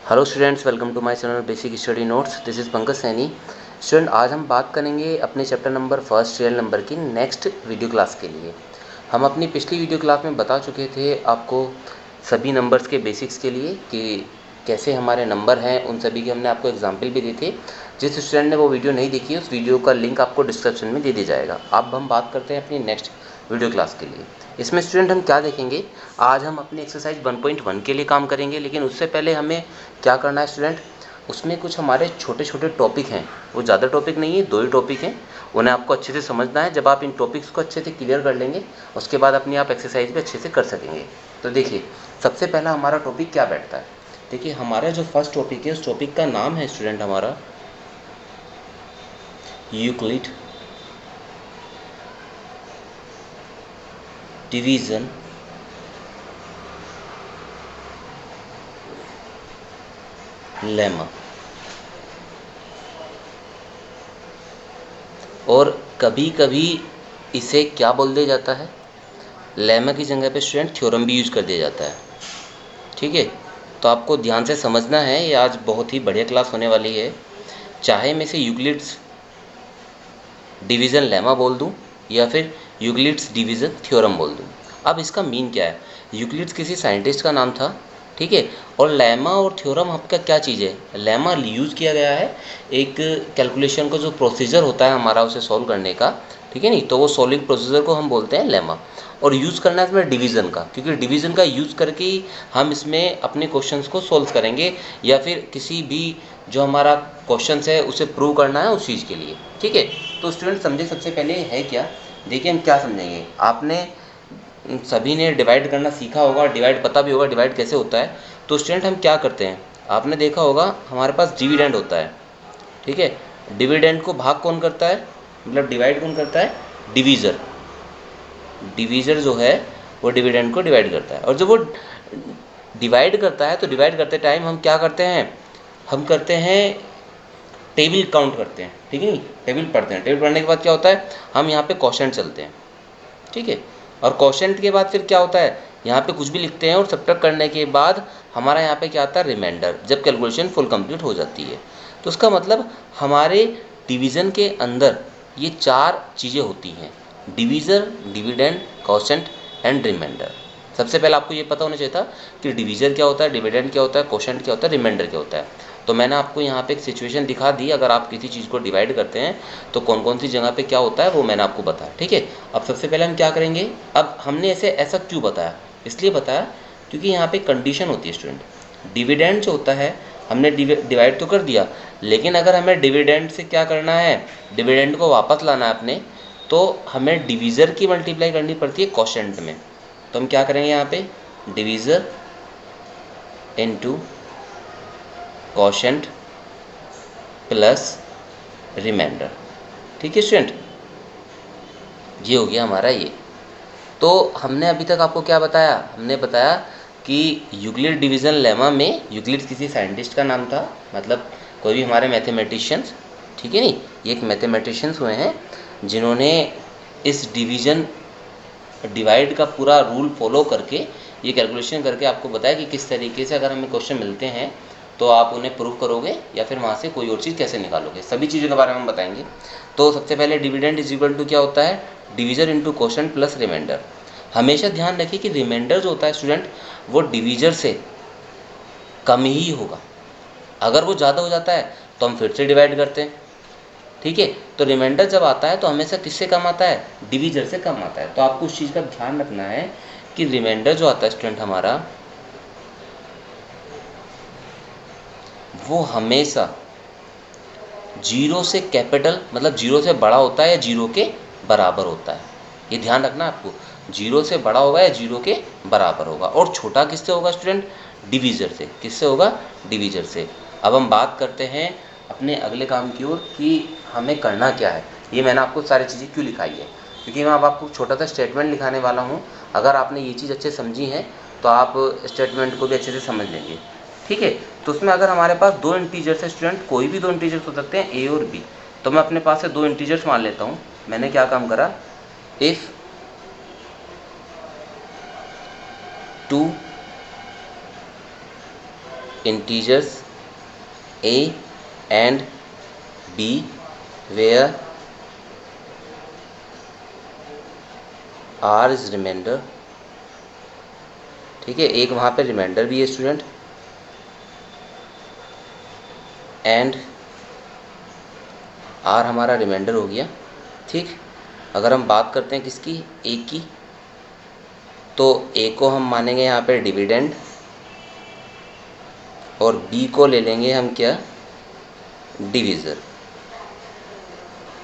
Hello students, welcome to my channel basic study notes. This is Pankaj Saini. Student, आज हम बात करेंगे अपने chapter number first real number की नेक्स्ट वीडियो क्लास के लिए। हम अपनी पिछली वीडियो क्लास में बता चुके थे आपको सभी नंबर्स के बेसिक्स के लिए कि कैसे हमारे नंबर हैं, उन सभी के हमने आपको एग्जाम्पल भी दिए थे। जिस स्टूडेंट ने वो वीडियो नहीं देखी है, उस वीडियो का लिंक आपको डिस्क्रिप्शन में दे दिया जाएगा। अब हम बात करते हैं अपनी नेक्स्ट वीडियो क्लास के लिए। इसमें स्टूडेंट हम क्या देखेंगे, आज हम अपनी एक्सरसाइज 1.1 के लिए काम करेंगे, लेकिन उससे पहले हमें क्या करना है स्टूडेंट, उसमें कुछ हमारे छोटे छोटे टॉपिक हैं। वो ज़्यादा टॉपिक नहीं है, 2 ही टॉपिक हैं, उन्हें आपको अच्छे से समझना है। जब आप इन टॉपिक्स को अच्छे से क्लियर कर लेंगे, उसके बाद अपनी आप एक्सरसाइज भी अच्छे से कर सकेंगे। तो देखिए, सबसे पहला हमारा टॉपिक क्या बैठता है। देखिए, हमारा जो फर्स्ट टॉपिक है, उस टॉपिक का नाम है स्टूडेंट हमारा यूक्लिड डिवीज़न लेमा। और कभी कभी इसे क्या बोल दिया जाता है, लेमा की जगह पे स्टूडेंट थ्योरम भी यूज कर दिया जाता है। ठीक है, तो आपको ध्यान से समझना है, ये आज बहुत ही बढ़िया क्लास होने वाली है। चाहे मैं इसे यूक्लिड्स डिवीज़न लेमा बोल दूं या फिर यूक्लिड्स डिवीज़न थ्योरम बोल दूं। अब इसका मीन क्या है। यूक्लिड्स किसी साइंटिस्ट का नाम था, ठीक है। और लेमा और थ्योरम आपका क्या चीज़ है। लेमा यूज़ किया गया है एक कैलकुलेशन का जो प्रोसीजर होता है हमारा उसे सॉल्व करने का, ठीक है नहीं, तो वो सॉल्विंग प्रोसीजर को हम बोलते हैं लेमा। और यूज़ करना है इसमें डिवीज़न का, क्योंकि डिवीज़न का यूज़ करके ही हम इसमें अपने क्वेश्चंस को सॉल्व करेंगे, या फिर किसी भी जो हमारा क्वेश्चन है उसे प्रूव करना है उस चीज़ के लिए। ठीक है, तो स्टूडेंट समझे सबसे पहले है क्या। देखिए, हम क्या समझेंगे, आपने सभी ने डिवाइड करना सीखा होगा, डिवाइड पता भी होगा डिवाइड कैसे होता है। तो स्टूडेंट हम क्या करते हैं, आपने देखा होगा हमारे पास डिविडेंड होता है, ठीक है। डिविडेंड को भाग कौन करता है, मतलब डिवाइड कौन करता है, डिवीज़र। डिवीज़र जो है वो डिविडेंड को डिवाइड करता है। और जब वो डिवाइड करता है तो डिवाइड करते टाइम हम क्या करते हैं, हम करते हैं टेबल काउंट करते हैं, ठीक है नहीं, टेबल पढ़ते हैं। टेबल पढ़ने के बाद क्या होता है, हम यहाँ पे क्वोशेंट चलते हैं, ठीक है। और क्वोशेंट के बाद फिर क्या होता है, यहाँ पे कुछ भी लिखते हैं और सब्ट्रैक्ट करने के बाद हमारा यहाँ पे क्या आता है, रिमाइंडर, जब कैलकुलेशन फुल कंप्लीट हो जाती है। तो उसका मतलब हमारे डिवीज़न के अंदर ये 4 चीज़ें होती हैं, divisor, dividend, quotient and remainder. सबसे पहले आपको ये पता होना चाहिए था कि डिवीज़र क्या होता है, डिविडेंड क्या होता है, क्वोशेंट क्या होता है, रिमाइंडर क्या होता है। तो मैंने आपको यहाँ पे एक सिचुएशन दिखा दी, अगर आप किसी चीज़ को डिवाइड करते हैं तो कौन कौन सी जगह पे क्या होता है वो मैंने आपको बताया, ठीक है। अब सबसे पहले हम क्या करेंगे, अब हमने ऐसा क्यों बताया, इसलिए बताया क्योंकि यहाँ पे कंडीशन होती है स्टूडेंट। डिविडेंड जो होता है, हमने डिवाइड तो कर दिया, लेकिन अगर हमें डिविडेंड से क्या करना है, डिविडेंड को वापस लाना है अपने, तो हमें डिवीज़र की मल्टीप्लाई करनी पड़ती है क्वोशेंट में। तो हम क्या करेंगे यहाँ पे, divisor into quotient plus remainder, ठीक है स्टूडेंट। ये हो गया हमारा ये। तो हमने अभी तक आपको क्या बताया, हमने बताया कि यूक्लिड डिवीज़न लेमा में यूक्लिड किसी साइंटिस्ट का नाम था, मतलब कोई भी हमारे मैथमेटिशियंस, ठीक है नहीं, ये एक मैथमेटिशियंस हुए हैं जिन्होंने इस डिवाइड का पूरा रूल फॉलो करके ये कैलकुलेशन करके आपको बताया कि किस तरीके से अगर हमें क्वेश्चन मिलते हैं तो आप उन्हें प्रूव करोगे या फिर वहाँ से कोई और चीज़ कैसे निकालोगे, सभी चीज़ों के बारे में हम बताएंगे। तो सबसे पहले डिविडेंड इज इक्वल टू क्या होता है, divisor into quotient plus remainder. हमेशा ध्यान रखिए कि रिमाइंडर जो होता है स्टूडेंट, वो डिवीज़र से कम ही होगा। अगर वो ज़्यादा हो जाता है तो हम फिर से डिवाइड करते हैं, ठीक है। तो रिमाइंडर जब आता है तो हमेशा किससे कम आता है, डिवीज़र से कम आता है। तो आपको उस चीज़ का ध्यान रखना है कि रिमाइंडर जो आता है स्टूडेंट हमारा, वो हमेशा 0 से कैपिटल, मतलब 0 से बड़ा होता है या 0 के बराबर होता है। ये ध्यान रखना आपको, 0 से बड़ा होगा या 0 के बराबर होगा। और छोटा किससे होगा स्टूडेंट, डिवीज़र से। किससे होगा, डिवीज़र से। अब हम बात करते हैं अपने अगले काम की ओर कि हमें करना क्या है। ये मैंने आपको सारी चीज़ें क्यों लिखाई है, क्योंकि मैं अब आपको छोटा सा स्टेटमेंट लिखाने वाला हूँ। अगर आपने ये चीज़ अच्छे समझी है तो आप स्टेटमेंट को भी अच्छे से समझ लेंगे, ठीक है। तो उसमें अगर हमारे पास 2 इंटीजर्स है स्टूडेंट, कोई भी 2 इंटीजर्स हो सकते हैं, ए और बी, तो मैं अपने पास से 2 इंटीजर्स मान लेता हूँ। मैंने क्या काम करा, if 2 integers a and b where r is remainder। ठीक है, एक वहाँ पे रिमाइंडर भी है स्टूडेंट, एंड आर हमारा रिमाइंडर हो गया। ठीक, अगर हम बात करते हैं किसकी, ए की, तो ए को हम मानेंगे यहाँ पे डिविडेंड और बी को ले लेंगे हम क्या, डिवीज़र।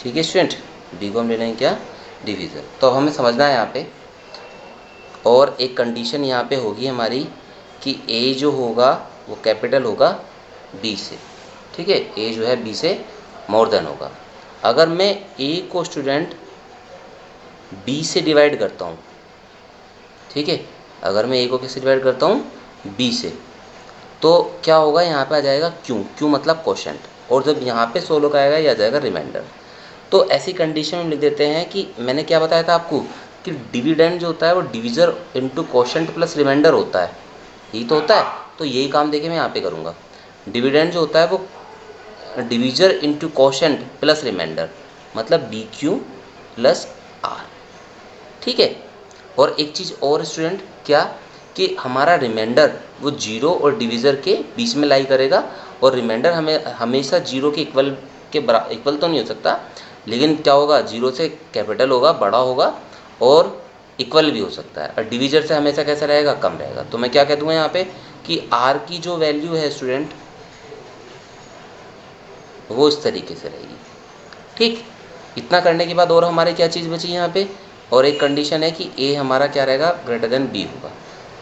ठीक है स्टूडेंट, बी को हम ले लेंगे क्या, डिवीज़र। तो हमें समझना है यहाँ पे, और एक कंडीशन यहाँ पे होगी हमारी कि ए जो होगा वो कैपिटल होगा बी से। ठीक है, ए जो है बी से मोर देन होगा। अगर मैं ए को स्टूडेंट बी से डिवाइड करता हूँ, ठीक है, अगर मैं ए को किससे डिवाइड करता हूँ, बी से, तो क्या होगा, यहाँ पे आ जाएगा क्यों, क्यों मतलब क्वोशेंट, और जब यहाँ पे सोलो का आएगा ये आ जाएगा रिमाइंडर। तो ऐसी कंडीशन में लिख देते हैं कि मैंने क्या बताया था आपको कि डिविडेंड जो होता है वो divisor into quotient plus remainder होता है, यही तो होता है। तो यही काम देखिए मैं यहाँ पे करूँगा, डिविडेंड जो होता है वो divisor into quotient plus remainder, मतलब बी क्यू प्लस आर। ठीक है, और एक चीज़ और स्टूडेंट, क्या कि हमारा रिमाइंडर वो जीरो और डिवीज़र के बीच में लाई करेगा, और रिमाइंडर हमें हमेशा जीरो के इक्वल तो नहीं हो सकता, लेकिन क्या होगा, जीरो से कैपिटल होगा, बड़ा होगा, और इक्वल भी हो सकता है, और डिवीज़र से हमेशा कैसा रहेगा, कम रहेगा। तो मैं क्या कह दूँगा यहाँ पे कि आर की जो वैल्यू है स्टूडेंट वो इस तरीके से रहेगी। ठीक, इतना करने के बाद और हमारे क्या चीज़ बची यहाँ पे, और एक कंडीशन है कि ए हमारा क्या रहेगा, ग्रेटर देन बी होगा।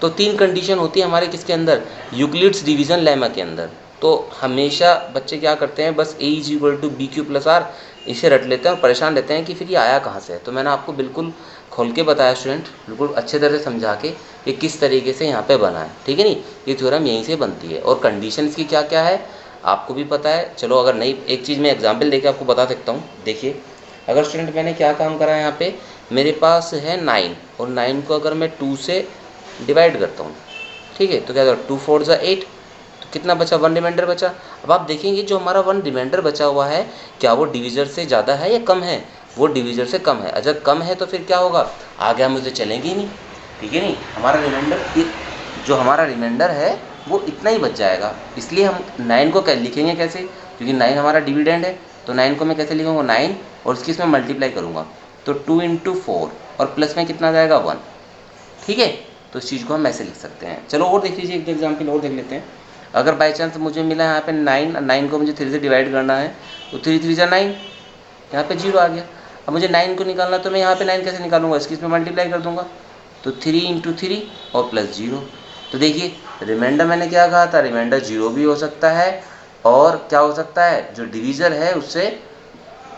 तो तीन कंडीशन होती है हमारे किसके अंदर, यूक्लिड्स डिवीज़न लेमा के अंदर। तो हमेशा बच्चे क्या करते हैं, बस A is equal to B Q plus R इसे रट लेते हैं और परेशान रहते हैं कि फिर ये आया कहाँ से है। तो मैंने आपको बिल्कुल खोल के बताया स्टूडेंट, बिल्कुल अच्छे तरह से समझा के कि किस तरीके से यहाँ पे बना है। ठीक है नी, ये थ्योरम यहीं से बनती है, और कंडीशन इसकी क्या क्या है आपको भी पता है। चलो अगर नहीं, एक चीज़ मैं एग्जाम्पल देके आपको बता सकता हूँ। देखिए, अगर स्टूडेंट मैंने क्या काम करा है यहाँ पे, मेरे पास है 9, और 9 को अगर मैं 2 से डिवाइड करता हूँ, ठीक है, तो क्या होगा, 2 4 ज़ा 8, तो कितना बचा, 1 रिमाइंडर बचा। अब आप देखेंगे जो हमारा 1 रिमाइंडर बचा हुआ है, क्या वो डिवीज़र से ज़्यादा है या कम है, वो डिवीज़र से कम है। अगर कम है तो फिर क्या होगा, आगे हम उसे चलेंगे ही नहीं। ठीक है नहीं, हमारा रिमाइंडर, जो हमारा रिमाइंडर है वो इतना ही बच जाएगा। इसलिए हम 9 को लिखेंगे कैसे, क्योंकि 9 हमारा डिविडेंड है, तो 9 को मैं कैसे लिखूँगा, 9 और इसकी इसमें मल्टीप्लाई करूँगा, तो 2 × 4 और प्लस में कितना जाएगा, 1। ठीक है, तो इस चीज़ को हम ऐसे लिख सकते हैं। चलो और देख लीजिए, एक एग्जाम्पल और देख लेते हैं। अगर बाई चांस मुझे मिला यहाँ पे 9 को मुझे 3 से डिवाइड करना है, तो 3 3 ज़ा 9, यहाँ पे 0 आ गया। अब मुझे 9 को निकालना, तो मैं यहाँ पे 9 कैसे निकालूंगा, इसकी इसमें मल्टीप्लाई कर दूंगा, तो 3 × 3 और प्लस 0। तो देखिए रिमाइंडर मैंने क्या कहा था, रिमाइंडर 0 भी हो सकता है, और क्या हो सकता है, जो डिवीज़र है उससे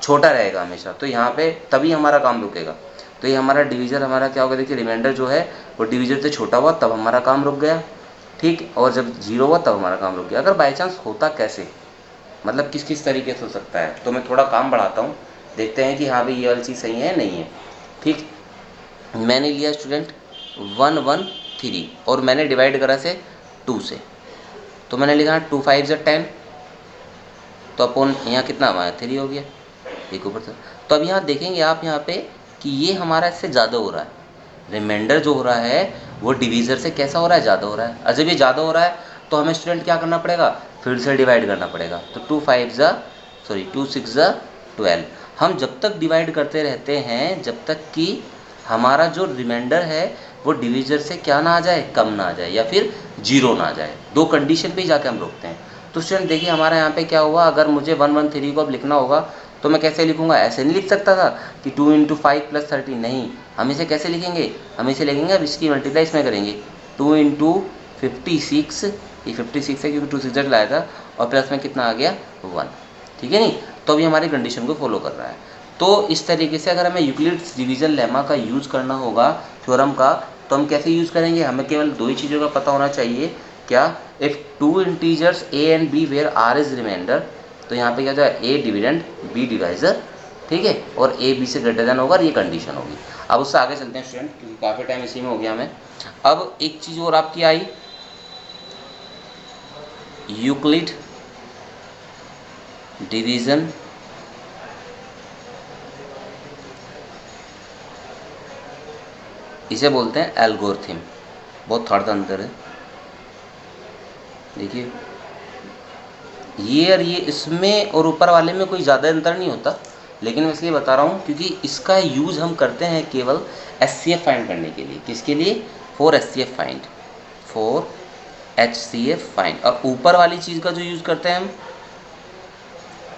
छोटा रहेगा हमेशा। तो यहाँ पे तभी हमारा काम रुकेगा। तो ये हमारा डिवीज़र हमारा क्या होगा, देखिए रिमाइंडर जो है वो डिवीज़र से छोटा हुआ तब हमारा काम रुक गया। ठीक, और जब 0 हुआ तब हमारा काम रुक गया। अगर बाई चांस होता कैसे, मतलब किस किस तरीके से हो सकता है, तो मैं थोड़ा काम बढ़ाता हूँ, देखते हैं कि हाँ भाई ये वाली चीज़ सही है नहीं है। ठीक, मैंने लिया स्टूडेंट 1 1 3 और मैंने डिवाइड करा से 2 से, तो मैंने लिखा 2 5 ज़ा 10, तो अपन यहाँ कितना हमारा 3 हो गया, एक ऊपर से। तो अब यहाँ देखेंगे आप यहाँ पे कि ये हमारा इससे ज़्यादा हो रहा है, रिमाइंडर जो हो रहा है वो डिवीज़र से कैसा हो रहा है, ज़्यादा हो रहा है। और जब ये ज़्यादा हो रहा है तो हमें स्टूडेंट क्या करना पड़ेगा, फिर से डिवाइड करना पड़ेगा। तो 2 6 ज़ा 12। हम जब तक डिवाइड करते रहते हैं जब तक कि हमारा जो रिमाइंडर है वो डिवीज़र से क्या ना आ जाए, कम ना आ जाए, या फिर 0 ना आ जाए। दो कंडीशन पे ही जाके हम रोकते हैं। तो स्टूडेंट देखिए हमारा यहाँ पे क्या हुआ, अगर मुझे 1 1 3 को अब लिखना होगा तो मैं कैसे लिखूंगा, ऐसे नहीं लिख सकता था कि 2 × 5 + 30, नहीं, हम इसे कैसे लिखेंगे, हम इसे लिखेंगे, अब इसकी मल्टीप्लाई इसमें करेंगे, 2 × 56, ये 56 है क्योंकि 2 6 ज़ा लाया था, और प्लस में कितना आ गया, 1। ठीक है नहीं, तो अभी हमारी कंडीशन को फॉलो कर रहा है। तो इस तरीके से अगर हमें यूक्लिड्स डिवीज़न लेमा का यूज़ करना होगा थ्योरम का, तो हम कैसे यूज़ करेंगे, हमें केवल दो ही चीज़ों का पता होना चाहिए। क्या, if 2 integers a and b where r is remainder, तो यहाँ पे क्या जाए, a डिविडेंड b डिवाइज़र, ठीक है, और a b से ग्रेटर देन होगा, ये कंडीशन होगी। अब उससे आगे चलते हैं स्टूडेंट, क्योंकि काफ़ी टाइम इसी में हो गया हमें। अब एक चीज़ और आपकी आई, यूक्लिड डिवीज़न इसे बोलते हैं एल्गोरिथम। बहुत थर्ड अंतर है, देखिए ये और ये, इसमें और ऊपर वाले में कोई ज़्यादा अंतर नहीं होता, लेकिन मैं इसलिए बता रहा हूँ क्योंकि इसका यूज़ हम करते हैं केवल HCF फाइंड करने के लिए। किसके लिए? For HCF find, for HCF find. और ऊपर वाली चीज़ का जो यूज़ करते हैं हम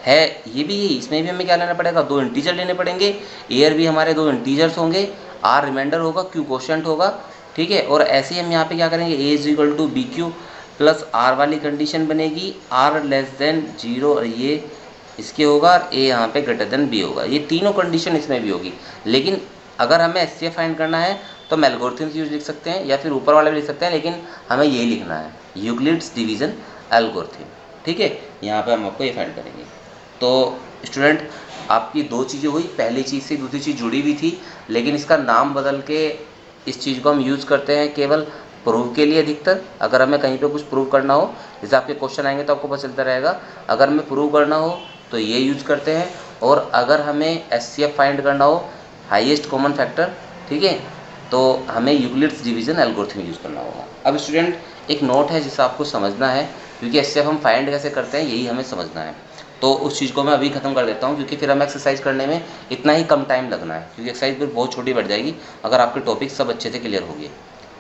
है ये भी यही, इसमें भी हमें क्या लेना पड़ेगा? 2 इंटीजर लेने पड़ेंगे। ए और बी हमारे 2 इंटीजर्स होंगे, आर रिमाइंडर होगा, क्यू कोशेंट होगा, ठीक है। और ऐसे ही हम यहाँ पे क्या करेंगे? A is equal to B Q plus R वाली कंडीशन बनेगी, आर लेस देन 0 और ये इसके होगा, और ए यहाँ पे ग्रेटर देन बी होगा। ये तीनों कंडीशन इसमें भी होगी। लेकिन अगर हमें HCF फाइंड करना है तो हम एल्गोरिथम्स यूज लिख सकते हैं या फिर ऊपर वाले भी लिख सकते हैं, लेकिन हमें यही लिखना है, यूक्लिड्स डिवीज़न एल्गोरिथम, ठीक है। यहाँ पे हम आपको ये फाइंड करेंगे। तो स्टूडेंट आपकी 2 चीज़ें हुई, पहली चीज़ से दूसरी चीज़ जुड़ी हुई थी, लेकिन इसका नाम बदल के इस चीज़ को हम यूज़ करते हैं केवल प्रूव के लिए अधिकतर। अगर हमें कहीं पे कुछ प्रूव करना हो, जैसे आपके क्वेश्चन आएंगे तो आपको पता चलता रहेगा, अगर हमें प्रूव करना हो तो ये यूज़ करते हैं, और अगर हमें HCF फाइंड करना हो, हाईएस्ट कॉमन फैक्टर, ठीक है, तो हमें यूक्लिड्स डिवीज़न एल्गोरिथम यूज़ करना होगा। अब स्टूडेंट एक नोट है जिसे आपको समझना है, क्योंकि HCF हम फाइंड कैसे करते हैं यही हमें समझना है। तो उस चीज़ को मैं अभी ख़त्म कर देता हूँ, क्योंकि फिर हमें एक्सरसाइज करने में इतना ही कम टाइम लगना है, क्योंकि एक्सरसाइज फिर बहुत छोटी बढ़ जाएगी अगर आपके टॉपिक सब अच्छे से क्लियर हो गए।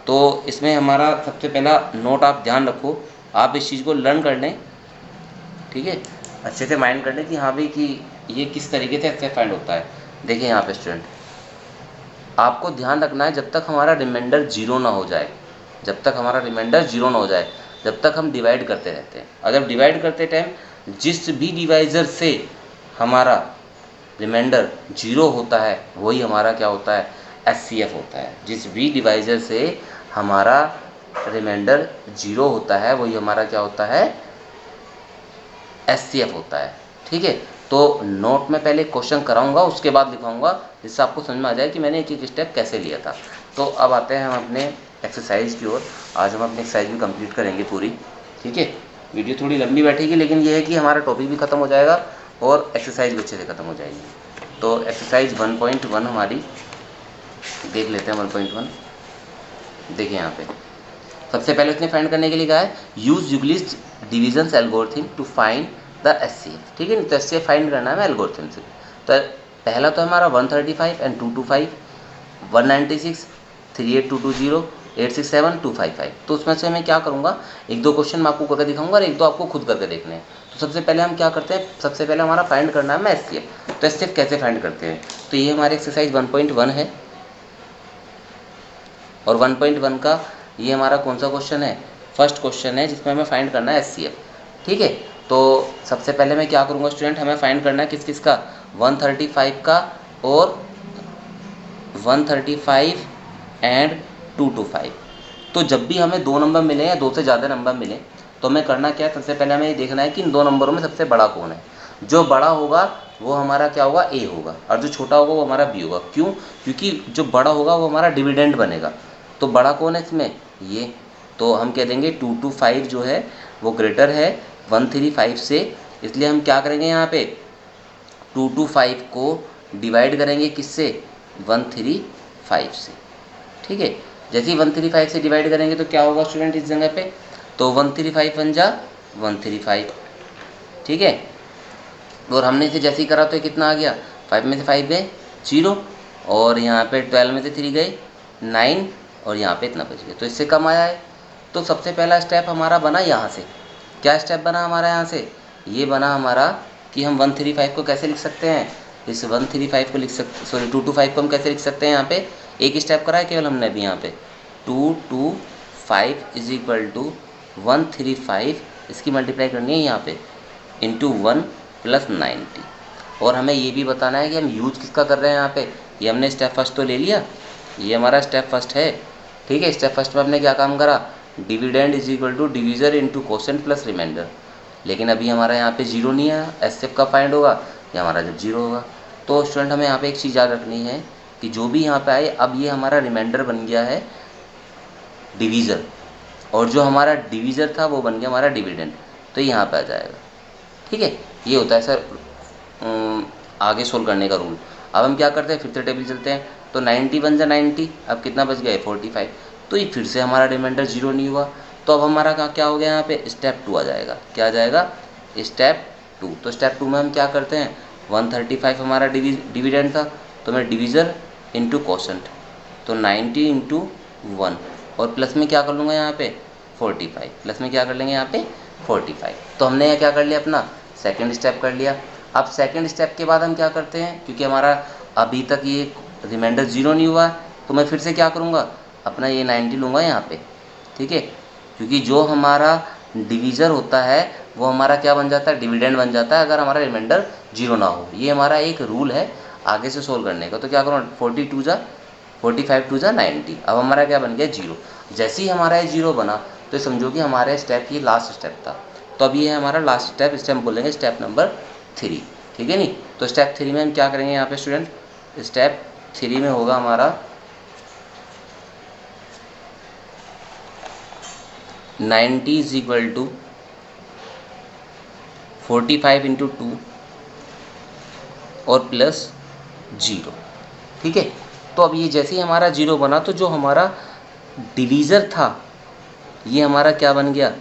तो इसमें हमारा सबसे पहला नोट आप ध्यान रखो, आप इस चीज़ को लर्न कर लें, ठीक है, अच्छे से माइंड कर लें कि हाँ भाई कि ये किस तरीके से HCF फाइंड होता है। देखिए यहाँ पे स्टूडेंट आपको ध्यान रखना है, जब तक हमारा रिमाइंडर 0 ना हो जाए, जब तक हमारा रिमाइंडर 0 ना हो जाए, जब तक हम डिवाइड करते रहते हैं। और जब डिवाइड करते टाइम जिस भी डिवाइज़र से हमारा रिमाइंडर 0 होता है वही हमारा क्या होता है? HCF होता है। जिस भी डिवाइज़र से हमारा रिमाइंडर 0 होता है वही हमारा क्या होता है? HCF होता है, ठीक है। तो नोट में पहले क्वेश्चन कराऊंगा, उसके बाद लिखाऊंगा, जिससे आपको समझ में आ जाए कि मैंने एक एक स्टेप कैसे लिया था। तो अब आते हैं हम अपने एक्सरसाइज की ओर। आज हम अपनी एक्सरसाइज भी कंप्लीट करेंगे पूरी, ठीक है। वीडियो थोड़ी लंबी बैठेगी, लेकिन ये है कि हमारा टॉपिक भी ख़त्म हो जाएगा और एक्सरसाइज भी अच्छे से ख़त्म हो जाएगी। तो एक्सरसाइज 1.1 हमारी देख लेते हैं। 1.1 देखिए यहाँ पे सबसे पहले उसने फाइंड करने के लिए कहा है use Euclid's division algorithm to find the HCF, ठीक है। तो HCF फाइंड करना है एल्गोरिथम से। तो पहला तो हमारा 135 एंड 225, 196, 38220, 867, 255। तो उसमें से मैं क्या करूँगा, 1-2 क्वेश्चन मैं आपको करके दिखाऊंगा और 1-2 आपको खुद करके देखने हैं। तो सबसे पहले हम क्या करते हैं, सबसे पहले हमारा फाइंड करना है मैं HCF। तो HCF कैसे फाइंड करते हैं? तो ये हमारी एक्सरसाइज 1.1 है, और 1.1 का ये हमारा कौन सा क्वेश्चन है? फर्स्ट क्वेश्चन है, जिसमें हमें फाइंड करना है HCF, ठीक है। तो सबसे पहले मैं क्या करूँगा स्टूडेंट, हमें फाइंड करना है किस किस का? 135 का और 135 एंड 225। तो जब भी हमें 2 नंबर मिले या 2 से ज़्यादा नंबर मिले तो हमें करना क्या है, सबसे पहले हमें ये देखना है कि इन 2 नंबरों में सबसे बड़ा कौन है। जो बड़ा होगा वो हमारा क्या होगा? A होगा, और जो छोटा होगा वो हमारा B होगा। क्यों? क्योंकि जो बड़ा होगा वो हमारा डिविडेंड बनेगा। तो बड़ा कौन है इसमें? ये। तो हम कह देंगे 225 जो है वो ग्रेटर है 135 से, इसलिए हम क्या करेंगे यहाँ पे 225 को डिवाइड करेंगे किससे? 135 से, ठीक है। जैसे ही 135 से डिवाइड करेंगे तो क्या होगा स्टूडेंट इस जगह पे? तो 135 बन जा 135, ठीक है। और हमने इसे जैसे ही करा तो कितना आ गया? 5 में से 5 गए 0, और यहाँ पे 12 में से 3 गए 9, और यहाँ पे इतना बच गया, तो इससे कम आया है। तो सबसे पहला स्टेप हमारा बना यहाँ से। क्या स्टेप बना हमारा यहाँ से? ये बना हमारा कि हम 135 को कैसे लिख सकते हैं? इस 135 को लिख सकते, सॉरी 225 को हम कैसे लिख सकते हैं? यहाँ पे एक स्टेप करा है केवल हमने अभी। यहाँ पे 225 इज इक्वल टू 135, इसकी मल्टीप्लाई करनी है यहाँ पे इंटू 1 प्लस 90। और हमें ये भी बताना है कि हम यूज किसका कर रहे हैं यहाँ पे। ये हमने स्टेप फर्स्ट तो ले लिया, ये हमारा स्टेप फर्स्ट है, ठीक है। स्टेप फर्स्ट में हमने क्या काम करा? Dividend is equal to divisor into quotient plus remainder. लेकिन अभी हमारा यहाँ पे 0 नहीं है, HCF का फाइंड होगा ये हमारा जब 0 होगा। तो स्टूडेंट हमें यहाँ पे एक चीज़ याद रखनी है कि जो भी यहाँ पे आए, अब ये हमारा रिमाइंडर बन गया है डिवीज़र, और जो हमारा डिवीज़र था वो बन गया हमारा डिविडेंड। तो यहाँ पे आ जाएगा। ठीक है, ये होता है सर आगे सोल्व करने का रूल। अब हम क्या करते हैं, फिर से टेबल चलते हैं। तो 90 बन जा 90, अब कितना बच गया 45। तो ये फिर से हमारा रिमाइंडर 0 नहीं हुआ। तो अब हमारा क्या हो गया, यहाँ पे स्टेप 2 आ जाएगा। क्या आ जाएगा, स्टेप 2। तो स्टेप 2 में हम क्या करते हैं, 135 हमारा डिविडेंड था, तो मैं डिविज़र इंटू कोशेंट, तो 90 इंटू 1, और प्लस में क्या कर लूँगा यहाँ पे 45, प्लस में क्या कर लेंगे यहाँ पे 45। तो हमने यहाँ क्या कर लिया, अपना सेकंड स्टेप कर लिया। अब सेकंड स्टेप के बाद हम क्या करते हैं, क्योंकि हमारा अभी तक ये रिमाइंडर 0 नहीं हुआ है, तो मैं फिर से क्या करूँगा, अपना ये 90 लूँगा यहाँ पे। ठीक है, क्योंकि जो हमारा डिवीज़र होता है वो हमारा क्या बन जाता है, डिविडेंड बन जाता है, अगर हमारा रिमाइंडर 0 ना हो। ये हमारा एक रूल है आगे से सोल्व करने का। तो क्या करूँ, 45 टू जा 90। अब हमारा क्या बन गया 0। जैसे ही हमारा ये 0 बना तो समझो कि हमारे स्टेप ये लास्ट स्टेप था। तो अब ये है हमारा लास्ट स्टेप, इसे हम बोलेंगे स्टेप नंबर 3। ठीक है नहीं। तो स्टेप 3 में हम क्या करेंगे यहाँ पे स्टूडेंट, स्टेप 3 में होगा हमारा 90 इज इक्वल टू 45 इंटू 2 और प्लस 0। ठीक है, तो अब ये जैसे ही हमारा 0 बना तो जो हमारा डिवीज़र था ये हमारा क्या बन गया,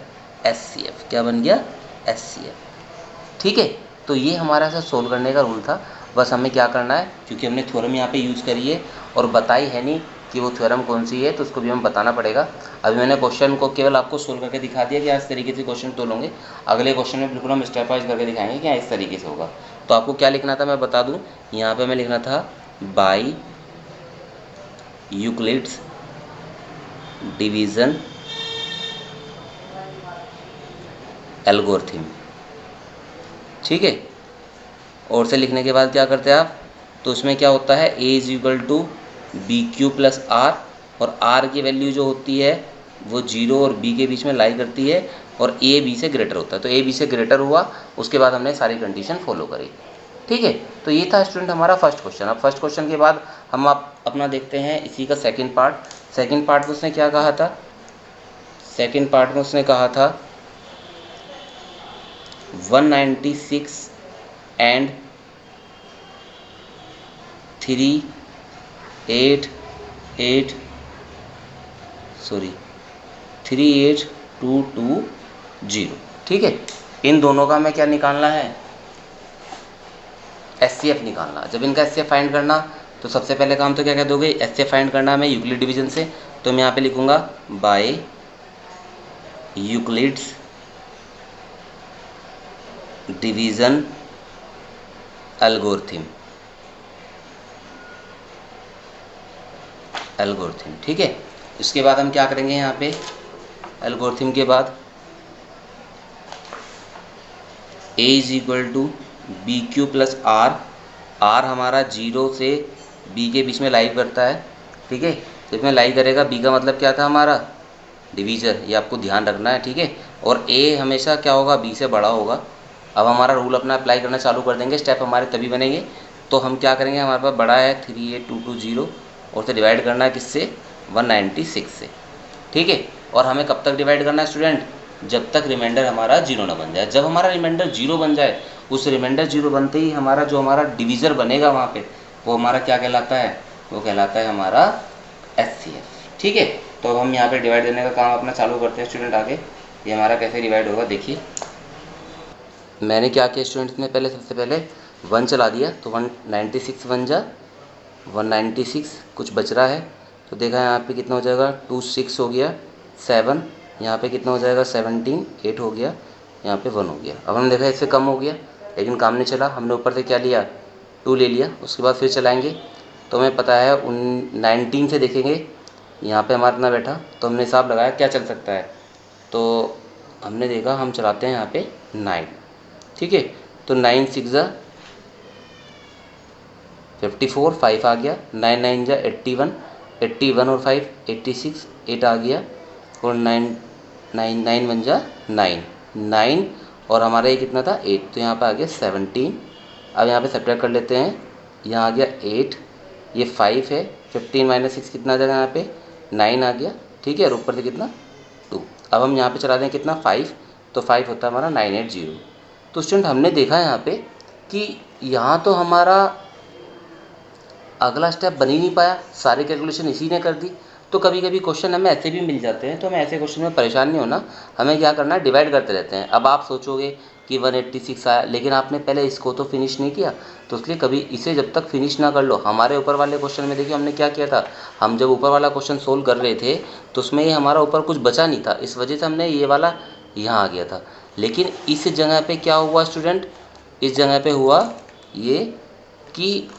SCF। क्या बन गया, SCF। ठीक है, तो ये हमारा ऐसा सोल्व करने का रूल था। बस हमें क्या करना है, क्योंकि हमने थ्योरम यहाँ पे यूज़ करी है और बताई है नहीं कि वो थ्योरम कौन सी है, तो उसको भी हमें बताना पड़ेगा। अभी मैंने क्वेश्चन को केवल आपको सोल्व करके दिखा दिया कि इस तरीके से क्वेश्चन तो होंगे। अगले क्वेश्चन में बिल्कुल हम स्टेप वाइज करके दिखाएंगे कि इस तरीके से होगा। तो आपको क्या लिखना था मैं बता दूँ, यहाँ पर मैं लिखना था बाई यूक्लिड्स डिवीज़न एल्गोरिथम। ठीक है, और से लिखने के बाद क्या करते हैं आप, तो उसमें क्या होता है, a is equal to B Q plus r, और r की वैल्यू जो होती है वो 0 और b के बीच में लाई करती है, और a b से ग्रेटर होता है। तो a b से ग्रेटर हुआ, उसके बाद हमने सारी कंडीशन फॉलो करी। ठीक है, तो ये था स्टूडेंट हमारा फर्स्ट क्वेश्चन। अब फर्स्ट क्वेश्चन के बाद हम आप अपना देखते हैं इसी का सेकंड पार्ट। सेकंड पार्ट में उसने क्या कहा था, सेकंड पार्ट में उसने कहा था 196 एंड 38220। ठीक है, इन दोनों का हमें क्या निकालना है, SCF निकालना। जब इनका SCF फाइंड करना, तो सबसे पहले काम तो क्या कह दोगे, SCF फाइंड करना हमें यूक्लिड डिवीजन से। तो मैं यहाँ पे लिखूंगा बाय यूक्लिड्स डिवीजन एल्गोरिथम। ठीक है, इसके बाद हम क्या करेंगे यहाँ पे, एल्गोरिथम के बाद a is equal to B Q plus r. R हमारा 0 से b के बीच में लाई करता है। ठीक है, तो इसमें लाई करेगा, b का मतलब क्या था हमारा, डिवीज़र, ये आपको ध्यान रखना है। ठीक है, और a हमेशा क्या होगा, b से बड़ा होगा। अब हमारा रूल अपना अप्लाई करना चालू कर देंगे, स्टेप हमारे तभी बनेंगे। तो हम क्या करेंगे, हमारे पास बड़ा है 38220, और से डिवाइड करना है किससे, 196 से। ठीक है, और हमें कब तक डिवाइड करना है स्टूडेंट, जब तक रिमाइंडर हमारा 0 ना बन जाए। जब हमारा रिमाइंडर 0 बन जाए, उस रिमाइंडर 0 बनते ही हमारा जो हमारा डिवीज़र बनेगा वहाँ पे, वो हमारा क्या कहलाता है, वो कहलाता है हमारा SCF। ठीक है, तो अब हम यहाँ पे डिवाइड देने का काम अपना चालू करते हैं स्टूडेंट। आगे ये हमारा कैसे डिवाइड होगा देखिए। मैंने क्या किया स्टूडेंट्स ने, पहले सबसे पहले 1 चला दिया, तो 196 बन जा 196, कुछ बच रहा है तो देखा यहाँ पे कितना हो जाएगा, 26 हो गया, 7 यहाँ पे कितना हो जाएगा, 17, 8 हो गया, यहाँ पे 1 हो गया। अब हमने देखा इससे कम हो गया, लेकिन काम नहीं चला, हमने ऊपर से क्या लिया, 2 ले लिया। उसके बाद फिर चलाएंगे, तो हमें पता है 19 से देखेंगे, यहाँ पे हमारा इतना बैठा, तो हमने हिसाब लगाया क्या चल सकता है, तो हमने देखा हम चलाते हैं यहाँ पे 9। ठीक है, तो 9 6 जा 54, 5 आ गया, 9 9 जा 81, 81 और 5 86, 8 आ गया, और 9 9 9 बन जा 9 9, और हमारा ये कितना था 8, तो यहाँ पे आ गया 17। अब यहाँ पे सब्ट्रैक्ट कर लेते हैं, यहाँ आ गया 8, ये 5 है, 15 माइनस 6 कितना आ जाएगा, यहाँ पे 9 आ गया। ठीक है, और ऊपर से कितना 2। अब हम यहाँ पे चला दें कितना 5, तो 5 होता है हमारा 980। तो स्टूडेंट हमने देखा यहाँ पे कि यहाँ तो हमारा अगला स्टेप बन ही नहीं पाया, सारी कैलकुलेशन इसी ने कर दी। तो कभी कभी क्वेश्चन हमें ऐसे भी मिल जाते हैं, तो हमें ऐसे क्वेश्चन में परेशान नहीं होना, हमें क्या करना है, डिवाइड करते रहते हैं। अब आप सोचोगे कि 186 आया, लेकिन आपने पहले इसको तो फिनिश नहीं किया, तो इसलिए कभी इसे जब तक फिनिश ना कर लो। हमारे ऊपर वाले क्वेश्चन में देखिए हमने क्या किया था, हम जब ऊपर वाला क्वेश्चन सोल्व कर रहे थे तो उसमें ये हमारा ऊपर कुछ बचा नहीं था, इस वजह से हमने ये वाला यहाँ आ गया था। लेकिन इस जगह पे क्या हुआ स्टूडेंट, इस जगह पे हुआ ये कि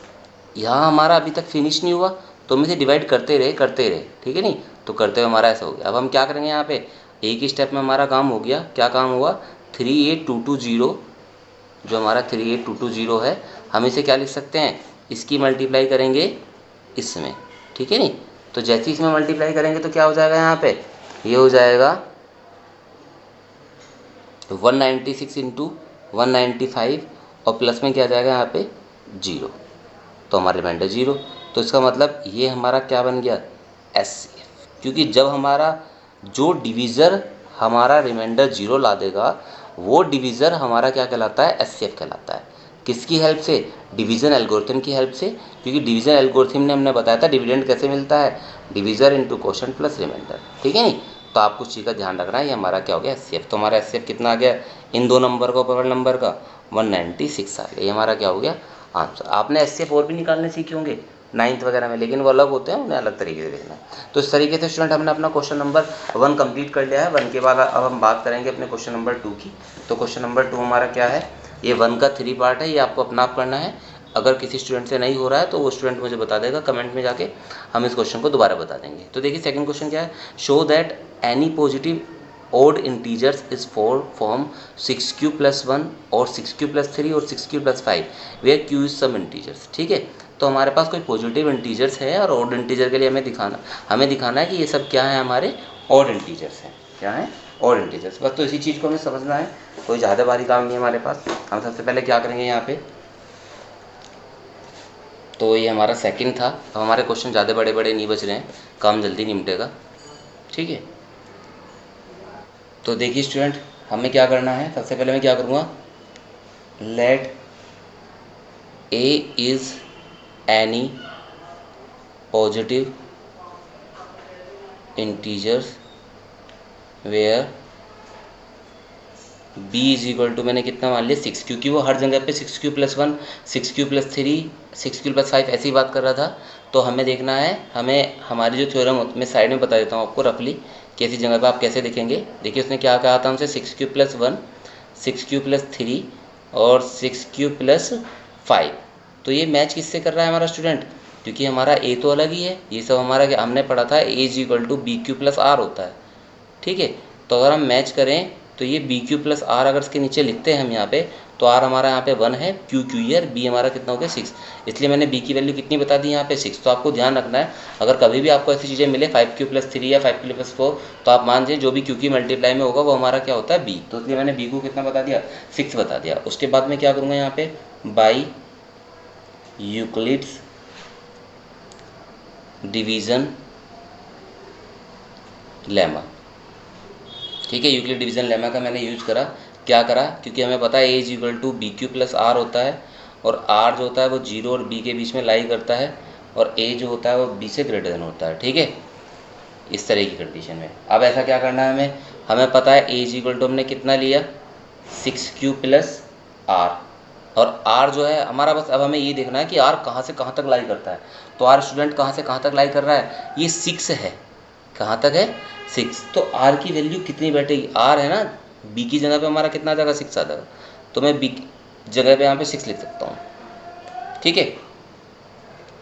यहाँ हमारा अभी तक फिनिश नहीं हुआ, तो हम इसे डिवाइड करते रहे, ठीक है नहीं, तो करते हुए हमारा ऐसा हो गया। अब हम क्या करेंगे, यहाँ पे एक ही स्टेप में हमारा काम हो गया। क्या काम हुआ, 38220, जो हमारा 38220 है, हम इसे क्या लिख सकते हैं, इसकी मल्टीप्लाई करेंगे इसमें, ठीक है नहीं। तो जैसे ही इसमें मल्टीप्लाई करेंगे तो क्या हो जाएगा, यहाँ पे ये हो जाएगा 196 इंटू 195 और प्लस में क्या जाएगा यहाँ पे 0, तो हमारा रिमाइंडर 0। तो इसका मतलब ये हमारा क्या बन गया, SCF। क्योंकि जब हमारा जो डिवीज़र हमारा रिमाइंडर 0 ला देगा, वो डिवीज़र हमारा क्या कहलाता है, SCF कहलाता है। किसकी हेल्प से, डिवीज़न एल्गोरिथम की हेल्प से। क्योंकि डिवीज़न एल्गोरिथम ने हमने बताया था डिविडेंड कैसे मिलता है, divisor into quotient plus remainder, ठीक है नहीं। तो आपको उस चीज़ का ध्यान रखना है, ये हमारा क्या हो गया, SCF। तो हमारा SCF कितना आ गया, इन दो नंबर का ऊपर नंबर का 196 आ गया, ये हमारा क्या हो गया आंसर। आपने SCF और भी निकालने सीखे होंगे 9th वगैरह में, लेकिन वो अलग होते हैं, उन्हें अलग तरीके से देखना है। तो इस तरीके से स्टूडेंट हमने अपना क्वेश्चन नंबर 1 कंप्लीट कर लिया है। 1 के बाद अब हम बात करेंगे अपने क्वेश्चन नंबर 2 की। तो क्वेश्चन नंबर 2 हमारा क्या है, ये 1 का 3 पार्ट है, ये आपको अपना आप करना है। अगर किसी स्टूडेंट से नहीं हो रहा है तो वो स्टूडेंट मुझे बता देगा कमेंट में जाके, हम इस क्वेश्चन को दोबारा बता देंगे। तो देखिए सेकंड क्वेश्चन क्या है, show that any positive odd integers is form 6q plus 1 और 6q plus 3 और 6q plus 5 where q is some integers, ठीक है। तो हमारे पास कोई पॉजिटिव इंटीजर्स है और ऑड इंटीजर के लिए हमें दिखाना है कि ये सब क्या है, हमारे ऑड इंटीजर्स हैं। क्या है, ऑड इंटीजर्स। बस तो इसी चीज़ को हमें समझना है, कोई ज़्यादा भारी काम नहीं है हमारे पास। हम सबसे पहले क्या करेंगे यहाँ पे, तो ये हमारा सेकंड था। अब हमारे क्वेश्चन ज़्यादा बड़े बड़े नहीं बच रहे हैं, काम जल्दी निपटेगा, ठीक है। तो देखिए स्टूडेंट, हमें क्या करना है, सबसे पहले मैं क्या करूँगा, let a is any positive integers where b is equal to, मैंने कितना मान लिया 6, क्योंकि वो हर जगह पे 6q plus 1 6q plus 3 6q plus 5 ऐसी बात कर रहा था। तो हमें देखना है, हमें हमारी जो थ्योरम मैं साइड में बता देता हूँ आपको रफली कि ऐसी जगह पे आप कैसे देखेंगे। देखिए उसने क्या कहा था हमसे, 6q plus 1 6q plus 3 और 6q plus 5। तो ये मैच किससे कर रहा है हमारा स्टूडेंट, क्योंकि हमारा a तो अलग ही है, ये सब हमारा क्या हमने पढ़ा था, a is equal to BQ plus R होता है, ठीक है। तो अगर हम मैच करें तो ये BQ plus R अगर इसके नीचे लिखते हैं हम यहाँ पे, तो R हमारा यहाँ पे 1 है, Q और B हमारा कितना हो गया 6, इसलिए मैंने B की वैल्यू कितनी बता दी यहाँ पे 6। तो आपको ध्यान रखना है, अगर कभी भी आपको ऐसी चीज़ें मिले 5q plus 3 या 5q plus 4, तो आप मान लीजिए जो भी Q की मल्टीप्लाई में होगा वो हमारा क्या होता है B। तो इसलिए मैंने B को कितना बता दिया, 6 बता दिया। उसके बाद मैं क्या करूँगा यहाँ पे, बाई यूक्लिड्स डिवीज़न लेमा, ठीक है। यूक्लिड डिवीज़न लेमा का मैंने यूज करा, क्या करा, क्योंकि हमें पता है a is equal to BQ plus R होता है, और R जो होता है वो 0 और B के बीच में लाई करता है, और a जो होता है वो B से ग्रेटर देन होता है, ठीक है, इस तरह की कंडीशन में। अब ऐसा क्या करना है हमें पता है a इज इक्वल टू हमने कितना लिया 6q प्लस R, और R जो है हमारा, बस अब हमें ये देखना है कि R कहाँ से कहाँ तक लाई करता है। तो R स्टूडेंट कहाँ से कहाँ तक लाई कर रहा है, ये 6 है, कहाँ तक है 6। तो R की वैल्यू कितनी बैठेगी, R है ना, B की जगह पे हमारा कितना आ जाएगा 6 आ जाएगा, तो मैं B की जगह पे यहाँ पे 6 लिख सकता हूँ, ठीक है।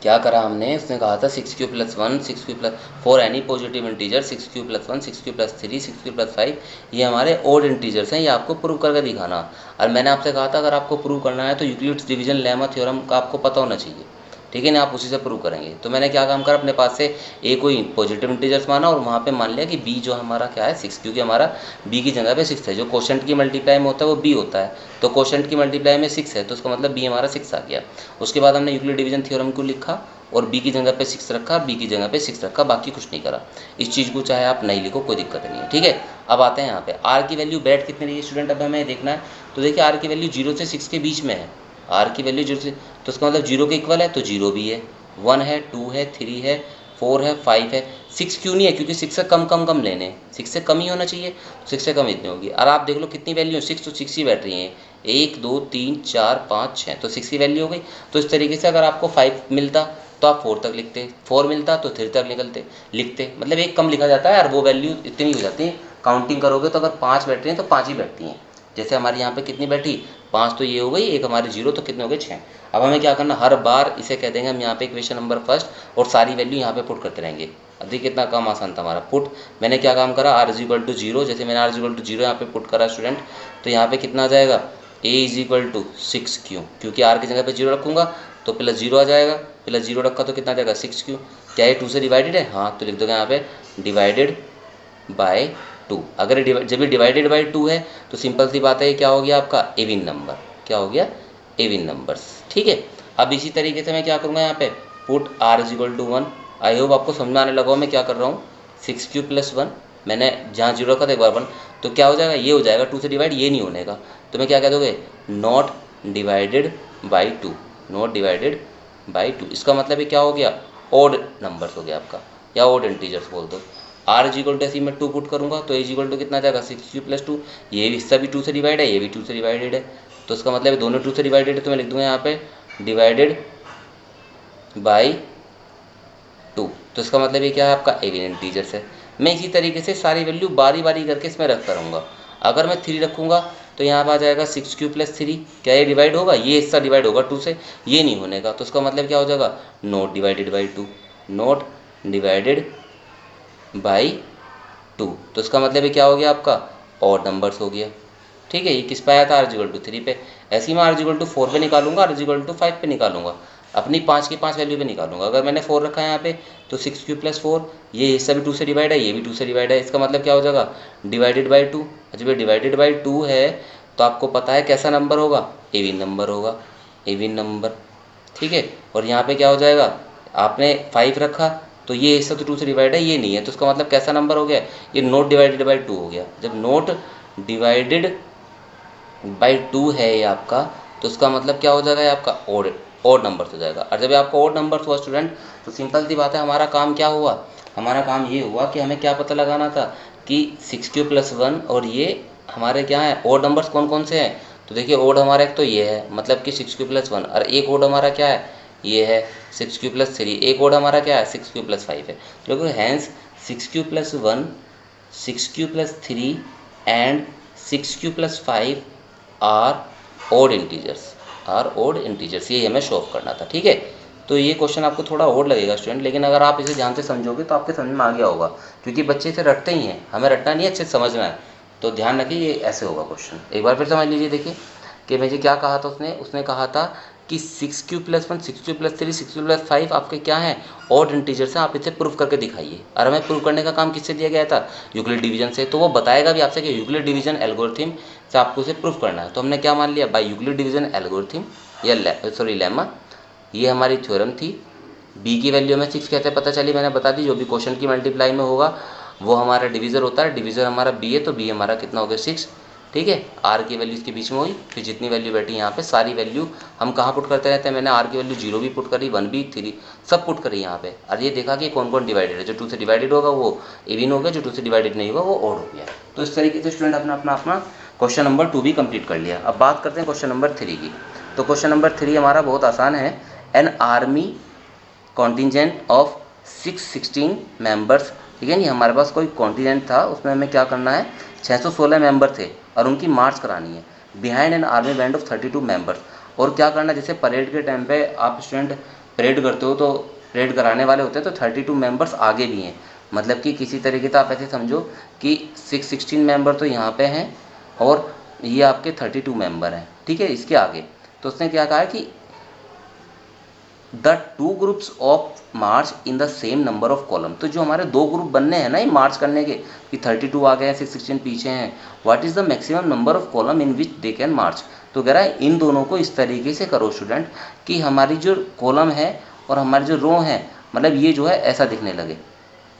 क्या करा हमने, उसने कहा था 6q plus 1 6q plus 4 any positive integer 6q plus 1 6q plus 3 6q plus 5 ये हमारे ओड इंटीजर्स हैं, ये आपको प्रूव करके दिखाना। और मैंने आपसे कहा था अगर आपको प्रूव करना है तो यूक्लिड्स डिवीजन लेमा थ्योरम का आपको पता होना चाहिए, ठीक है ना, आप उसी से प्रूव करेंगे। तो मैंने क्या काम करा, अपने पास से ए कोई पॉजिटिव इंटीजर्स माना और वहाँ पे मान लिया कि बी जो हमारा क्या है 6, क्योंकि हमारा बी की जगह पे 6 है। जो क्वोशंट की मल्टीप्लाई में होता है वो बी होता है, तो क्वोशंट की मल्टीप्लाई में 6 है, तो उसका मतलब बी हमारा 6 आ गया। उसके बाद हमने यूक्लिड डिवीजन थ्योरम को लिखा और बी की जगह पे 6 रखा, बी की जगह पे 6 रखा, बाकी कुछ नहीं करा। इस चीज़ को चाहे आप नहीं लिखो, कोई दिक्कत नहीं है, ठीक है। अब आते हैं यहाँ पे आर की वैल्यू बैठ कितनी रही है स्टूडेंट, अब हमें देखना है। तो देखिए आर की वैल्यू 0 से 6 के बीच में है, आर की वैल्यू 0 से, तो उसका मतलब 0 के इक्वल है, तो 0 भी है, 1 है, 2 है, 3 है, 4 है, 5 है। 6 क्यों नहीं है, क्योंकि 6 से कम लेने, 6 से कम ही होना चाहिए, 6 से कम इतनी होगी। और आप देख लो कितनी वैल्यू है, 6 तो 6 ही बैठ रही हैं, 1 2 3 4 5 6, तो 6 की वैल्यू हो गई। तो इस तरीके से अगर आपको 5 मिलता तो आप 4 तक लिखते, 4 मिलता तो 3 तक लिखते, मतलब एक कम लिखा जाता है और वो वैल्यू इतनी हो जाती है। काउंटिंग करोगे तो अगर 5 बैठ रही हैं तो 5 ही बैठती हैं। जैसे हमारे यहाँ पे कितनी बैठी, 5 तो ये हो गई, एक हमारी 0, तो कितने हो गए 6। अब हमें क्या करना, हर बार इसे कह देंगे हम यहाँ पे इक्वेशन नंबर फर्स्ट और सारी वैल्यू यहाँ पे पुट करते रहेंगे। अब देखिए कितना काम आसान था हमारा पुट। मैंने क्या काम करा, r इज इक्वल टू 0, जैसे मैंने r इज इक्वल टू 0 यहाँ पे पुट करा स्टूडेंट, तो यहाँ पे कितना आ जाएगा, a इज इक्वल टू 6 क्यों, क्योंकि r की जगह पे 0 रखूँगा तो प्लस 0 आ जाएगा, प्लस 0 रखा तो कितना आ जाएगा 6 क्यों। क्या ये 2 से डिवाइडेड है, हाँ, तो लिख दोगे यहाँ पे डिवाइडेड बाय 2। अगर जब ये डिवाइडेड बाय 2 है तो सिंपल सी बात है, ये क्या हो गया आपका इवन नंबर, क्या हो गया इवन नंबर्स, ठीक है। अब इसी तरीके से मैं क्या करूँगा यहाँ पे put r is equal to 1। I hope आपको समझ में आने लगा हो मैं क्या कर रहा हूँ। 6 क्यू प्लस 1, मैंने जहाँ 0 रखा था एक बार 1, तो क्या हो जाएगा, ये हो जाएगा 2 से डिवाइड, ये नहीं होने का, तो मैं क्या कह दोगे not divided by 2, not divided by 2। इसका मतलब ये क्या हो गया, ओड नंबर्स हो गया आपका, या ओड इंटीजर्स बोल दो। r इज इक्वल टू ऐसे मैं 2 पुट करूँगा तो a इज इक्वल टू कितना आ जाएगा 6 क्यू प्लस 2, ये हिस्सा भी 2 से डिवाइड है, ये भी 2 से डिवाइडेड है, तो इसका मतलब दोनों 2 से डिवाइडेड है, तो मैं लिख दूंगा यहाँ पे डिवाइडेड बाई 2, तो इसका मतलब ये क्या है आपका इवन इंटीजर्स है। मैं इसी तरीके से सारी वैल्यू बारी बारी करके इसमें रखता रहूँगा। अगर मैं 3 रखूँगा तो यहाँ पर आ जाएगा 6 क्यू प्लस 3, क्या ये डिवाइड होगा, ये हिस्सा डिवाइड होगा 2 से, ये नहीं होने का, तो इसका मतलब क्या हो जाएगा not divided by 2, not divided by 2, तो इसका मतलब ये क्या हो गया आपका ऑड नंबर्स हो गया, ठीक है। ये किस पे आया था, r इक्वल टू 3 पे। ऐसे ही मैं r इक्वल टू 4 पे निकालूंगा, r इक्वल टू 5 पे निकालूंगा, अपनी 5 की 5 वैल्यू पे निकालूंगा। अगर मैंने 4 रखा है यहाँ पे तो 6 क्यू प्लस 4, ये हिस्सा भी 2 से डिवाइड है, ये भी 2 से डिवाइड है, इसका मतलब क्या हो जाएगा डिवाइडेड बाई 2। जब ये डिवाइडेड बाई 2 है तो आपको पता है कैसा नंबर होगा, एविन नंबर होगा, एविन नंबर, ठीक है। और यहाँ पे क्या हो जाएगा, आपने 5 रखा तो ये हिस्सा तो 2 से डिवाइड है, ये नहीं है, तो इसका मतलब कैसा नंबर हो गया, ये नोट डिवाइडेड बाई 2 हो गया। जब नोट डिवाइडेड बाई 2 है ये आपका, तो उसका मतलब क्या हो जाएगा, ये आपका ओड नंबर हो जाएगा। और जब ये आपका ओड नंबर हुआ स्टूडेंट, तो सिंपल सी बात है, हमारा काम क्या हुआ, हमारा काम ये हुआ कि हमें क्या पता लगाना था कि 6 क्यू प्लस 1 और ये हमारे क्या है ओड नंबर्स कौन कौन से हैं। तो देखिए ओड हमारा एक तो ये है, मतलब कि 6 क्यू प्लस 1, और एक ओड हमारा क्या है, ये है 6 क्यू प्लस 3, एक ओड हमारा क्या है 6 क्यू प्लस 5 है। तो hence 6 q plus 1, 6 q plus 3 and 6 q plus 5 are odd integers, are odd integers, ये हमें शो ऑफ करना था, ठीक है। तो ये क्वेश्चन आपको थोड़ा ओड लगेगा स्टूडेंट, लेकिन अगर आप इसे ध्यान से समझोगे तो आपके समझ में आ गया होगा, क्योंकि बच्चे इसे रटते ही हैं, हमें रटना नहीं है, अच्छे से समझना है। तो ध्यान रखिए ये ऐसे होगा क्वेश्चन, एक बार फिर समझ लीजिए। देखिए कि मुझे क्या कहा था उसने कहा था कि 6 q plus 1, 6 q plus 3, 6 q plus 5 आपके क्या हैं ऑड इंटीजर्स हैं, आप इसे प्रूफ करके दिखाइए। और हमें प्रूफ करने का काम किससे दिया गया था, यूक्लिड डिवीजन से। तो वो बताएगा भी आपसे कि यूक्लिड डिवीजन एल्गोरिथम से आपको इसे प्रूफ करना है। तो हमने क्या मान लिया, बाय यूक्लिड डिवीजन एल्गोरिथम या लेमा, ये हमारी थ्योरम थी। बी की वैल्यू हमें 6 कैसे पता चली, मैंने बता दी, जो भी क्वेश्चन की मल्टीप्लाई में होगा वो हमारा डिवीज़र होता है, डिवीज़र हमारा बी है, तो बी हमारा कितना हो गया 6, ठीक है। आर की वैल्यू इसके बीच में हुई, फिर जितनी वैल्यू बैठी यहाँ पे सारी वैल्यू हम कहाँ पुट करते रहते हैं, मैंने आर की वैल्यू 0 भी पुट करी, 1 भी, 3 सब पुट करी यहाँ पे, और ये देखा कि कौन कौन डिवाइडेड है। जो 2 से डिवाइडेड होगा वो इवन हो गया, जो 2 से डिवाइडेड नहीं होगा वो ओड हो गया। तो इस तरीके से स्टूडेंट अपना क्वेश्चन नंबर 2 भी कंप्लीट कर लिया। अब बात करते हैं क्वेश्चन नंबर 3 की। तो क्वेश्चन नंबर 3 हमारा बहुत आसान है। An army contingent of 616 members, ठीक है नहीं, हमारे पास कोई कॉन्टिजेंट था, उसमें हमें क्या करना है 616 मेंबर थे और उनकी मार्च करानी है behind an army band of 32 members. और क्या करना है, जैसे परेड के टाइम पे आप स्टूडेंट परेड करते हो तो परेड कराने वाले होते हैं, तो 32 मेंबर्स आगे भी हैं, मतलब कि किसी तरीके से आप ऐसे समझो कि 616 मेंबर तो यहाँ पे हैं और ये आपके 32 मेंबर हैं, ठीक है, इसके आगे। तो उसने क्या कहा है कि the two groups of March in the same number of column. तो जो हमारे दो ग्रुप बनने हैं ना ये मार्च करने के, कि 32 आ गए हैं, 616 पीछे हैं, what is the maximum number of column in which they can march. तो कह रहा है इन दोनों को इस तरीके से करो स्टूडेंट कि हमारी जो कॉलम है और हमारी जो रो है, मतलब ये जो है ऐसा दिखने लगे,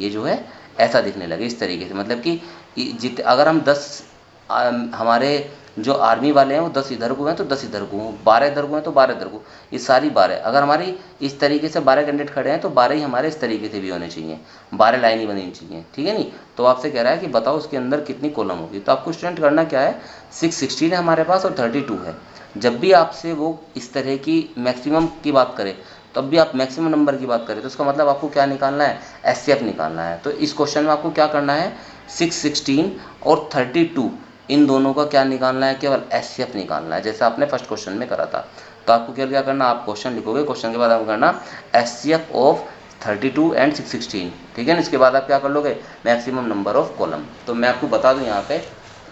ये जो है ऐसा दिखने लगे इस तरीके से। मतलब कि अगर हम 10 हमारे जो आर्मी वाले हैं वो 10 इधर को हैं तो 10 इधर को हों, 12 इधर को हैं तो 12 इधर को, ये सारी 12। अगर हमारी इस तरीके से 12 कैंडिडेट खड़े हैं तो 12 ही हमारे इस तरीके से भी होने चाहिए, 12 लाइन ही बननी चाहिए, ठीक है नहीं। तो आपसे कह रहा है कि बताओ उसके अंदर कितनी कॉलम होगी। तो आपको स्टूडेंट करना क्या है, 616 है हमारे पास और 32 है। जब भी आपसे वो इस तरह की मैक्सिमम की बात करे, तब भी आप मैक्सिमम नंबर की बात करें, तो उसका मतलब आपको क्या निकालना है, एचसीएफ निकालना है। तो इस क्वेश्चन में आपको क्या करना है, 616 और 32 इन दोनों का क्या निकालना है, केवल एचसीएफ निकालना है, जैसे आपने फर्स्ट क्वेश्चन में करा था। तो आपको क्या करना, आप क्वेश्चन लिखोगे, क्वेश्चन के बाद आपको करना एचसीएफ ऑफ 32 एंड 616, ठीक है ना। इसके बाद आप क्या कर लोगे, मैक्सिमम नंबर ऑफ कॉलम। तो मैं आपको बता दूं यहाँ पे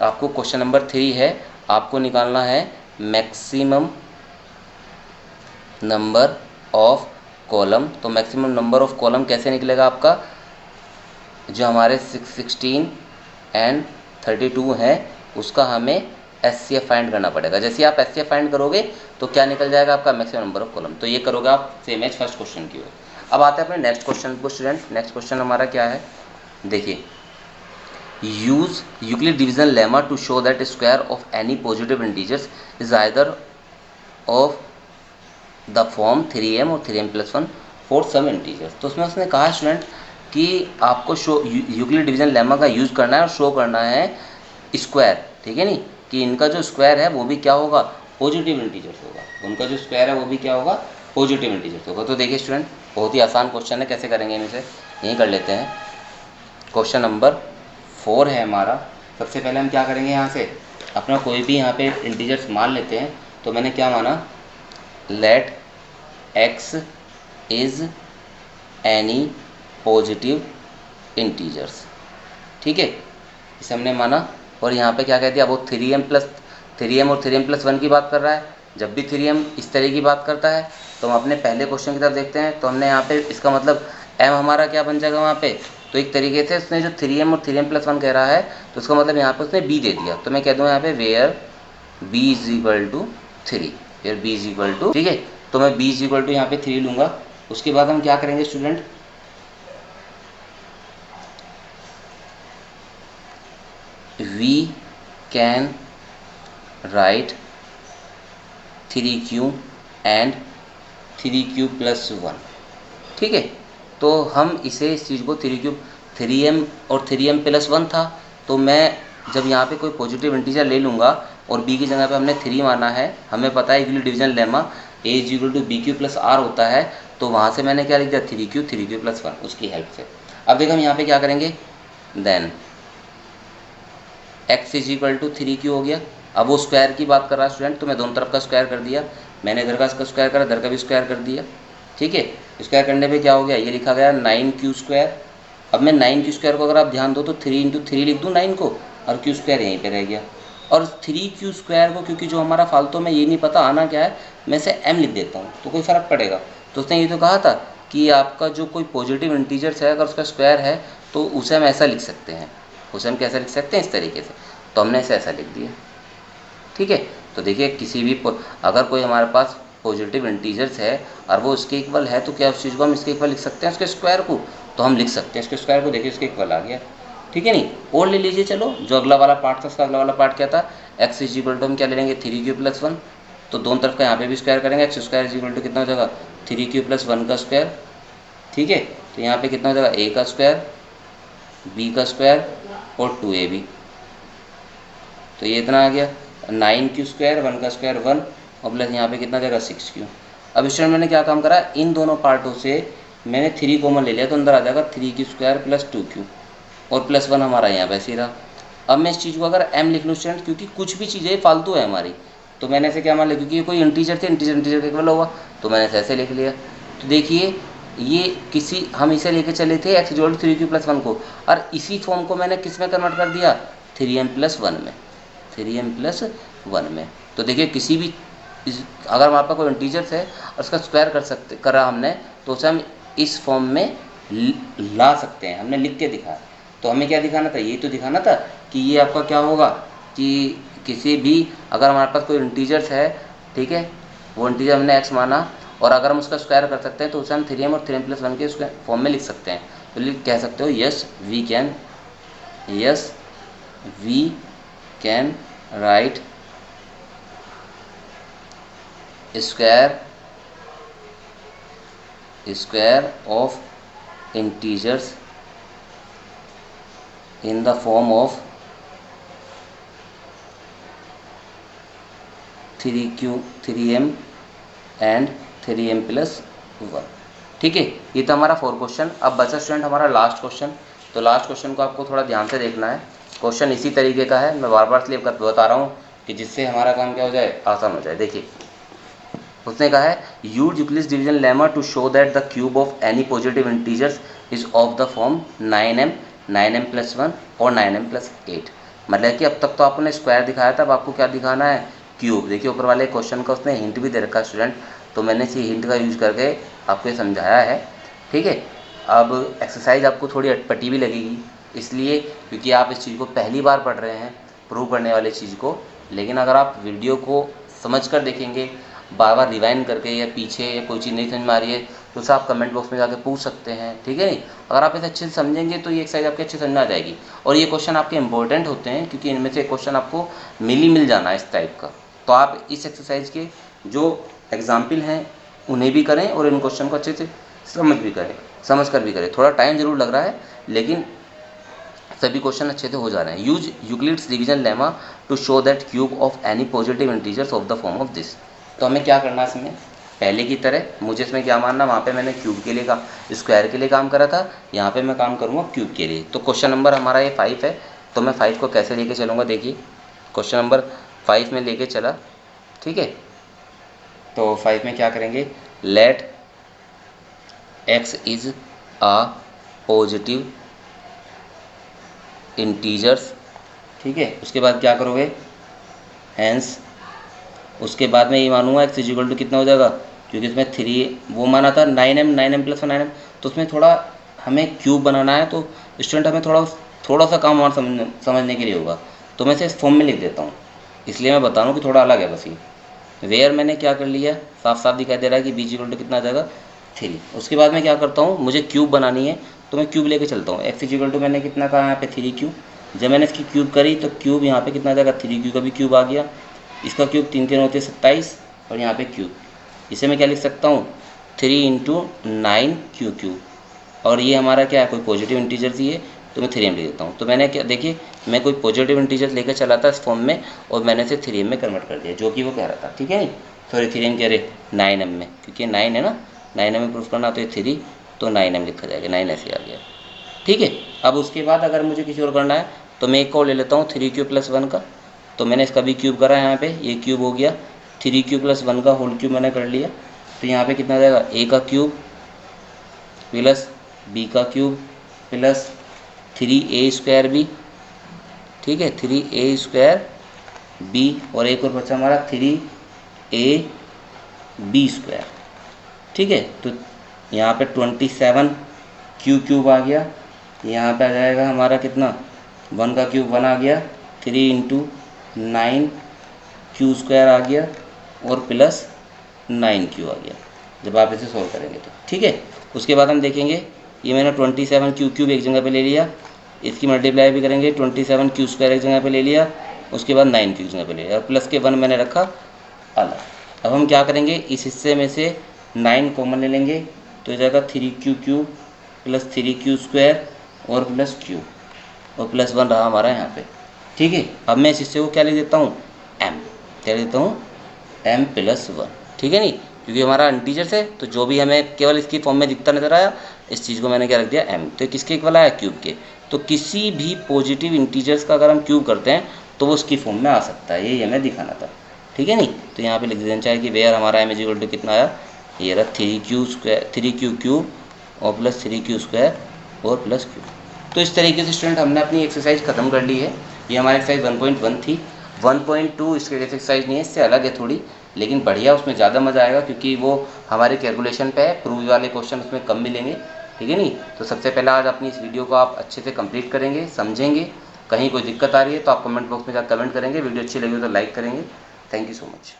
आपको क्वेश्चन नंबर 3 है, आपको निकालना है मैक्सिमम नंबर ऑफ कॉलम। तो मैक्सिमम नंबर ऑफ कॉलम कैसे निकलेगा आपका, जो हमारे 616 एंड 32 है उसका हमें एचसीएफ फाइंड करना पड़ेगा। जैसे आप एचसीएफ फाइंड करोगे तो क्या निकल जाएगा आपका, मैक्सिमम नंबर ऑफ कॉलम। तो ये करोगे आप सेम एज फर्स्ट क्वेश्चन की ओर। अब आते हैं अपने नेक्स्ट क्वेश्चन को स्टूडेंट। नेक्स्ट क्वेश्चन हमारा क्या है, देखिए, use Euclid division lemma to show that square of any positive integers is either of the form 3m और 3m+1 फॉर सम इंटीजर्स। तो उसमें उसने कहा स्टूडेंट कि आपको शो यूक्लिड डिवीजन लेमा का यूज़ करना है और शो करना है स्क्वायर, ठीक है नहीं, कि इनका जो स्क्वायर है वो भी क्या होगा, पॉजिटिव इंटीजर्स होगा। उनका जो स्क्वायर है वो भी क्या होगा, पॉजिटिव इंटीजर्स होगा। तो देखिए स्टूडेंट, बहुत ही आसान क्वेश्चन है, कैसे करेंगे हम इसे, यहीं कर लेते हैं। क्वेश्चन नंबर 4 है हमारा। सबसे पहले हम क्या करेंगे, यहाँ से अपना कोई भी यहाँ पे इंटीजर्स मान लेते हैं। तो मैंने क्या माना, let x is any positive integers, ठीक है, इसे हमने माना। और यहाँ पे क्या कह दिया, वो 3m और 3m+1 की बात कर रहा है। जब भी 3m इस तरह की बात करता है तो हम अपने पहले क्वेश्चन की तरफ देखते हैं। तो हमने यहाँ पे इसका मतलब m हमारा क्या बन जाएगा वहाँ पे, तो एक तरीके से उसने जो 3m और 3m+1 कह रहा है तो उसका मतलब यहाँ पे उसने b दे दिया। तो मैं कह दूँ यहाँ पे where b is equal to 3, where b is equal to, ठीक है। तो मैं b इज इक्वल टू यहाँ पे 3 लूँगा। उसके बाद हम क्या करेंगे student, we can write 3q and 3q+1, ठीक है। तो हम इसे इस चीज़ को 3m और 3m+1 था। तो मैं जब यहाँ पे कोई पॉजिटिव इंटीजर ले लूँगा और b की जगह पे हमने 3 माना है, हमें पता है Euclid division lemma a is equal to bq+r होता है। तो वहाँ से मैंने क्या लिख दिया, 3q+1 उसकी हेल्प से। अब देखो हम यहाँ पे क्या करेंगे, then x is equal to 3q हो गया। अब वो स्क्वायर की बात कर रहा है स्टूडेंट, तो मैं दोनों तरफ का स्क्वायर कर दिया। मैंने इधर का इसका स्क्वायर करा, इधर का भी स्क्वायर कर दिया, ठीक है। स्क्वायर करने पे क्या हो गया, ये लिखा गया 9q²। अब मैं 9q² को अगर आप ध्यान दो तो 3 × 3 लिख दूँ 9 को, और q² यहीं पे रह गया। और 3q² को क्योंकि जो हमारा फालतू में ये नहीं पता आना क्या है, मैं इसे m लिख देता हूँ तो कोई फ़र्क पड़ेगा। तो उसने ये तो कहा था कि आपका जो कोई पॉजिटिव इंटीजर्स है अगर उसका स्क्वायर है तो उसे हम ऐसा लिख सकते हैं, उसे हम कैसे लिख सकते हैं, इस तरीके से। तो हमने इसे ऐसा लिख दिया, ठीक है। तो देखिए किसी भी अगर कोई हमारे पास पॉजिटिव इंटीजर्स है और वो उसके इक्वल है तो क्या उस चीज़ को हम इसके इक्वल लिख सकते हैं, उसके स्क्वायर को। तो हम लिख सकते हैं इसके स्क्वायर को, देखिए इसके इक्वल आ गया, ठीक है नहीं। और ले लीजिए, चलो जो अगला वाला पार्ट था उसका अगला वाला पार्ट क्या था, x इज इक्वल टू हम क्या ले लेंगे 3q+1। तो दोनों तरफ का यहाँ पे भी स्क्वायर करेंगे, x² इज इक्वल टू कितना हो जाएगा 3q+1 का स्क्वायर, ठीक है। तो यहाँ पे कितना हो जाएगा a का स्क्वायर, b का स्क्वायर और 2ab। तो ये इतना आ गया 9q², 1 का स्क्वायर 1 और प्लस यहाँ पे कितना जाएगा 6q। अब स्टूडेंट मैंने क्या काम करा, इन दोनों पार्टों से मैंने 3 कॉमन ले लिया तो अंदर आ जाएगा 3q² प्लस 2q और +1 हमारा यहाँ पे ऐसे ही रहा। अब मैं इस चीज़ को अगर m लिख लूँ स्टूडेंट, क्योंकि कुछ भी चीज़ें फालतू है हमारी, तो मैंने ऐसे क्या मान लिया, क्योंकि ये कोई इंटीजर थे, इंटीजर का इक्वल होगा, तो मैंने ऐसे लिख लिया। तो देखिए ये किसी हम इसे लेके चले थे x इक्वल टू 3q+1 को, और इसी फॉर्म को मैंने किस में कन्वर्ट कर दिया 3m+1 में, 3m+1 में। तो देखिए किसी भी अगर हमारे पास कोई इंटीजर्स है और उसका स्क्वायर करा हमने, तो उसे हम इस फॉर्म में ला सकते हैं। हमने लिख के दिखाया, तो हमें क्या दिखाना था, यही तो दिखाना था कि ये आपका क्या होगा कि किसी भी, अगर हमारे पास कोई इंटीजर्स है, ठीक है, वो इंटीजर हमने x माना, और अगर हम उसका स्क्वायर कर सकते हैं तो उसे हम 3m और 3m+1 के उसके फॉर्म में लिख सकते हैं। तो कह सकते हो yes we can write square of integers in the form of 3m and 3m+1। ठीक है, ये तो हमारा 4 क्वेश्चन। अब बचा स्टूडेंट हमारा लास्ट क्वेश्चन। तो लास्ट क्वेश्चन को आपको थोड़ा ध्यान से देखना है। क्वेश्चन इसी तरीके का है, मैं बार बार इसलिए बता रहा हूँ कि जिससे हमारा काम क्या हो जाए, आसान हो जाए। देखिए उसने कहा है use Euclid's division lemma to show that the cube of any positive integers is of the form 9m 9m+1 और 9m+8। मतलब कि अब तक तो आपने स्क्वायर दिखाया था, अब आपको क्या दिखाना है, क्यूब। देखिए ऊपर वाले क्वेश्चन का उसने हिंट भी दे रखा है स्टूडेंट, तो मैंने इसी हिंट का यूज करके आपको ये समझाया है। ठीक है, अब एक्सरसाइज आपको थोड़ी अटपटी भी लगेगी, इसलिए क्योंकि आप इस चीज़ को पहली बार पढ़ रहे हैं, प्रूव करने वाली चीज़ को। लेकिन अगर आप वीडियो को समझ कर देखेंगे, बार बार रिवाइंड करके, या पीछे या कोई चीज़ नहीं समझ में आ रही है तो उसे आप कमेंट बॉक्स में जाके पूछ सकते हैं। ठीक है, नहीं अगर आप इसे अच्छे से समझेंगे तो ये एक्सरसाइज आपके अच्छे समझ में आ जाएगी। और ये क्वेश्चन आपके इंपॉर्टेंट होते हैं क्योंकि इनमें से क्वेश्चन आपको मिल जाना है इस टाइप का। तो आप इस एक्सरसाइज के जो एग्जाम्पल हैं उन्हें भी करें और इन क्वेश्चन को अच्छे से समझ कर भी करें। थोड़ा टाइम जरूर लग रहा है, लेकिन सभी क्वेश्चन अच्छे से हो जा रहे हैं। Use Euclid's division lemma to show that cube of any positive integers of the form of this. तो हमें क्या करना है इसमें, पहले की तरह मुझे इसमें क्या मानना, वहाँ पे मैंने क्यूब के लिए स्क्वायर के लिए काम करा था, यहाँ पे मैं काम करूँगा क्यूब के लिए। तो क्वेश्चन नंबर हमारा ये 5 है, तो मैं 5 को कैसे लेके चलूँगा, देखिए क्वेश्चन नंबर 5 में लेके चला। ठीक है, तो 5 में क्या करेंगे, let x is a positive integers. ठीक है, उसके बाद क्या करोगे, हैंस उसके बाद में ये मानूंगा x इक्वल टू कितना हो जाएगा, क्योंकि इसमें 3 वो माना था 9m 9m+1 9m, तो उसमें थोड़ा हमें क्यूब बनाना है, तो स्टूडेंट हमें थोड़ा सा काम और समझने के लिए होगा, तो मैं इसे इस फॉर्म में लिख देता हूँ, इसलिए मैं बता रहा हूँ कि थोड़ा अलग है बस ये। वेयर मैंने क्या कर लिया, साफ साफ दिखाई दे रहा है कि b इक्वल टू कितना आ जाएगा 3। उसके बाद मैं क्या करता हूँ, मुझे क्यूब बनानी है तो मैं क्यूब लेके चलता हूँ। x इक्वल टू मैंने कितना कहा यहाँ पे 3 क्यूब, जब मैंने इसकी क्यूब करी तो क्यूब यहाँ पे कितना आ जाएगा 3 क्यूब का भी क्यूब आ गया, इसका क्यूब 3 3 होते 27, और यहाँ पे क्यूब, इसे मैं क्या लिख सकता हूँ 3 × 9 क्यूब। और ये हमारा क्या है, कोई पॉजिटिव इंटीजर ही है, तो मैं 3m लिख देता हूँ। तो मैंने क्या, देखिए मैं कोई पॉजिटिव इंटीजर लेकर चला था इस फॉर्म में, और मैंने इसे 3m में कन्वर्ट कर दिया, जो कि वो कह रहा था। ठीक है, नहीं सॉरी 3m कह रहे 9m में, क्योंकि 9 है ना, 9m में प्रूफ करना, तो ये 3 तो 9m लिखा जाएगा, 9 ऐसे आ गया। ठीक है, अब उसके बाद अगर मुझे किसी और करना है तो मैं एक और ले लेता हूँ 3q+1 का, तो मैंने इसका भी क्यूब करा है, यहाँ पे ये क्यूब हो गया, 3q+1 का होल क्यूब मैंने कर लिया, तो यहाँ पे कितना आ जाएगा, a का क्यूब प्लस b का क्यूब प्लस 3a² भी। ठीक है, 3a² b, और एक और बचा हमारा 3ab²। ठीक है, तो यहाँ पे 27 क्यूब आ गया, यहाँ पे आ जाएगा हमारा कितना, 1 का क्यूब 1 आ गया, 3 × 9 q² आ गया, और प्लस 9q आ गया, जब आप इसे सॉल्व करेंगे तो। ठीक है, उसके बाद हम देखेंगे, ये मैंने 27 क्यूब एक जगह पे ले लिया, इसकी मल्टीप्लाई भी करेंगे, 27 q² एक जगह पे ले लिया, उसके बाद 9q एक जगह पे ले लिया, और प्लस के 1 मैंने रखा अलग। अब हम क्या करेंगे, इस हिस्से में से 9 कॉमन ले लेंगे, तो हो जाएगा 3q³ प्लस 3q² और प्लस q, और प्लस 1 रहा हमारा यहाँ पे। ठीक है, अब मैं इस हिस्से को क्या लिख देता हूँ, m, क्या लिख देता हूँ, m+1। ठीक है, नहीं क्योंकि हमारा इंटीजर्स है, तो जो भी हमें केवल इसकी फॉर्म में दिखता नजर आया, इस चीज़ को मैंने क्या रख दिया m, तो किसके इक्वल आया, क्यूब के। तो किसी भी पॉजिटिव इंटीजर्स का अगर हम क्यूब करते हैं तो वो उसकी फॉर्म में आ सकता है, यही हमें दिखाना था। ठीक है, नहीं तो यहाँ पे लिख देना चाहिए कि वेयर हमारा m इक्वल टू कितना आया, ये रहा 3q³ और प्लस 3q² और प्लस q। तो इस तरीके से स्टूडेंट हमने अपनी एक्सरसाइज खत्म कर ली है। ये हमारी एक्सरसाइज 1.1 थी। 1.2 इसके एक्सरसाइज नहीं है, इससे अलग है थोड़ी, लेकिन बढ़िया उसमें ज़्यादा मज़ा आएगा क्योंकि वो हमारे कैलकुलेशन पे है, प्रूव वाले क्वेश्चन उसमें कम मिलेंगे, ठीक है नहीं। तो सबसे पहले आज अपनी इस वीडियो को आप अच्छे से कंप्लीट करेंगे, समझेंगे। कहीं कोई दिक्कत आ रही है तो आप कमेंट बॉक्स में जाकर कमेंट करेंगे, वीडियो अच्छी लगी हो तो लाइक करेंगे। Thank you so much.